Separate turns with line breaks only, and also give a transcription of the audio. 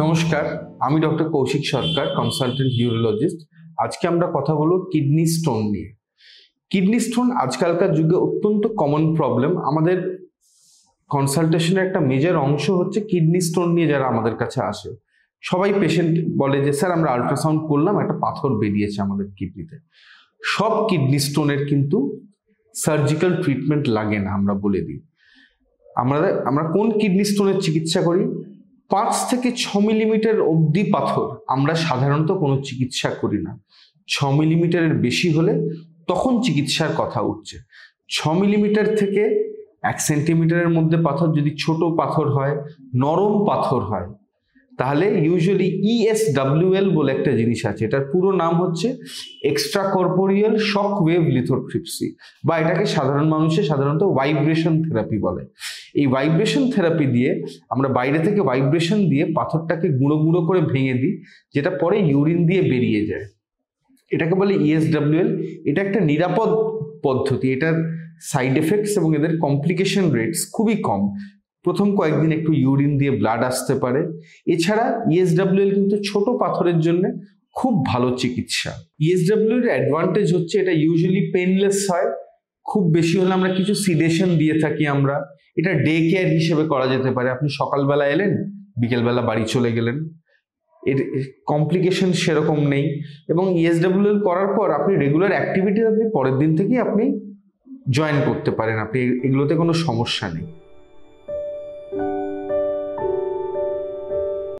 নমস্কার, আমি ডক্টর কৌশিক সরকার, consultant urologist. আজকে আমরা কথা বলবো কিডনি স্টোন নিয়ে। কিডনি স্টোন আজকালকার যুগে অত্যন্ত কমন প্রবলেম। আমাদের কনসালটেশনের একটা মেজর অংশ হচ্ছে কিডনি স্টোন নিয়ে যারা আমাদের কাছে আসে। সবাই পেশেন্ট বলে যে স্যার আমরা আল্ট্রাসাউন্ড করলাম, একটা পাথর বেরিয়েছে আমাদের কিডনিতে। সব কিডনি স্টোনের কিন্তু সার্জিক্যাল ট্রিটমেন্ট লাগে না, আমরা বলে দিই। আমরা কোন কিডনি স্টোনের চিকিৎসা করি? 5 থেকে 6 মিলিমিটার অবধি পাথর আমরা সাধারণত কোনো চিকিৎসা করি না। 6 মিলিমিটারের বেশি হলে তখন চিকিৎসার কথা উঠছে। 6 মিলিমিটার থেকে 1 সেন্টিমিটারের মধ্যে পাথর যদি ছোট পাথর হয়, নরম পাথর হয়, তাহলে ইউজুয়ালি ESWL বলে একটা জিনিস আছে। এটার পুরো নাম হচ্ছে extra corporeal shock wave lithotripsy, বা এটাকে সাধারণ মানুষে সাধারণত ভাইব্রেশন থেরাপি বলে। এই ভাইব্রেশন থেরাপি দিয়ে আমরা বাইরে থেকে ভাইব্রেশন দিয়ে পাথরটাকে গুঁড়ো গুঁড়ো করে ভেঙে দিই, যেটা পরে ইউরিন দিয়ে বেরিয়ে যায়। এটাকে বলে ESWL। এটা একটা নিরাপদ পদ্ধতি। এটার সাইড এফেক্টস এবং এদের কমপ্লিকেশন রেটস খুবই কম। প্রথম কয়েকদিন একটু ইউরিন দিয়ে ব্লাড আসতে পারে। এছাড়া ESWL কিন্তু ছোট পাথরের জন্য খুব ভালো চিকিৎসা। ESWL এর অ্যাডভান্টেজ হচ্ছে এটা ইউজুয়ালি পেনলেস হয়। খুব বেশি হলে আমরা কিছু সিডেশন দিয়ে থাকি আমরা। এটা ডে কেয়ার হিসেবে করা যেতে পারে। আপনি সকালবেলা এলেন, বিকেলবেলা বাড়ি চলে গেলেন। এর কমপ্লিকেশন সেরকম নেই। এবং ESWL করার পর আপনি রেগুলার অ্যাক্টিভিটি আপনি পরের দিন থেকেই আপনি জয়েন করতে পারেন। আপনি এগুলোতে কোনো সমস্যা নেই।